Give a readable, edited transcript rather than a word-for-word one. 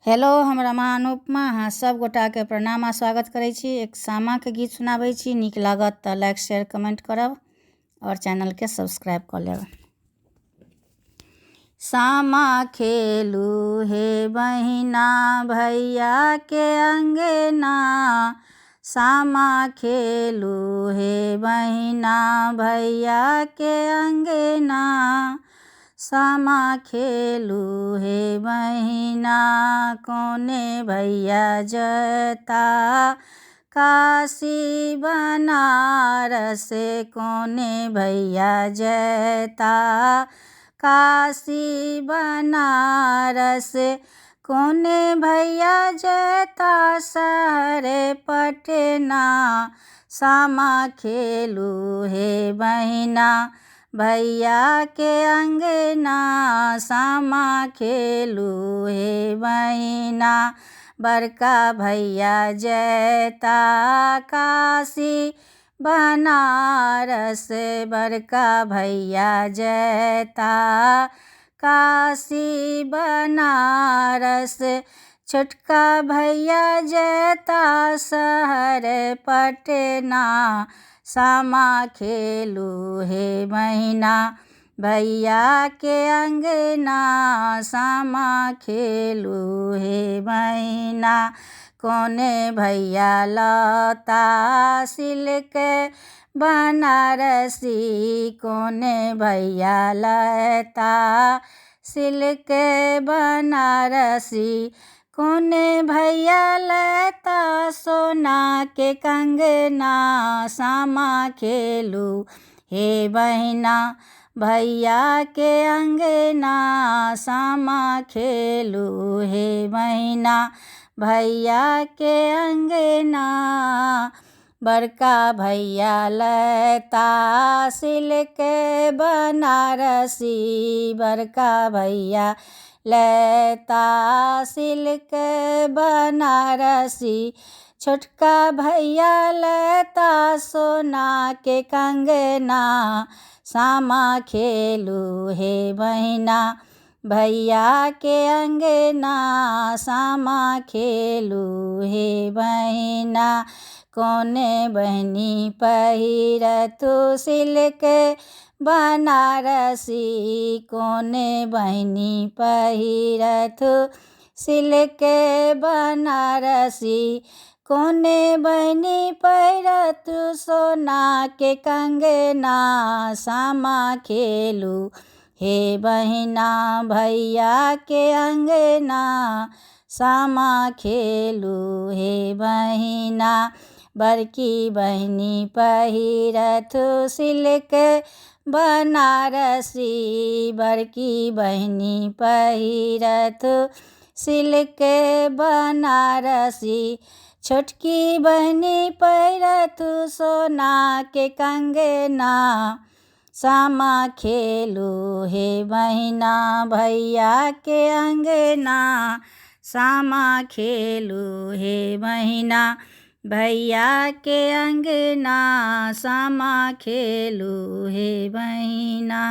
Hello, हम रमा अनुपमा अहाँ सब गोटाके प्रणाम आ स्वागत करै छी। एक सामाके गीत सुनाबै छी। नीक लागत तऽ लाइक शेयर कमेंट करब और चैनलके सब्सक्राइब कऽ लेब। सामा खेलू हे बहिना भैया के अंगना, सामा खेलू हे बहिना भैया के अंगना, सामा खेलू हे बहिना कोने भैया जता, काशी बनारस कोने भैया जता, काशी बनारस कोने भैया जता, शहर पटना, सामा खेलू हे बहिना भैया के अंगना, सामा खेलू हे बहिना, बड़का भैया जता काशी बनारस, बड़का भैया जता काशी बनारस, छोटका भैया जता शहर पटना, सामा खेलू हे बहिना भैया के अंगना, सामा खेलू हे बहिना कोने भैया लता सिल्क बनारसी, कोने भैया लता सिल्क बनारसी, कोने भैया लता सोना के कंगना, सामा खेलू हे बहिना भैया के अंगना, सामा खेलू हे बहिना भैया के अंगना, बड़का भैया लता सिल्क बनारसी, बड़का भैया लता सिल्क बनारसी, छोटका भैया लता सोना के कंगना, सामा खेलू हे बहिना भैया के अंगना, सामा खेलू हे बहिना कोने बहनी पहिरतु सिल्क बनारसी, कोने बहनी पहिरतु सिल्क बनारसी, कोने बहनी पहिरतु सोना के कंगना, सामा खेलू हे बहिना भैया के अंगना, सामा खेलू हे बहिना, बड़की बहनी पहिरतु सिल्क बनारसी, बड़की बहनी पहिरतु सिल्क बनारसी, छोटकी बहनी पहिरतु सोना के कंगना, सामा खेलू हे बहिना भैया के अंगना, सामा खेलू हे बहिना भैया के अंगना, सामा खेलू हे बहिना।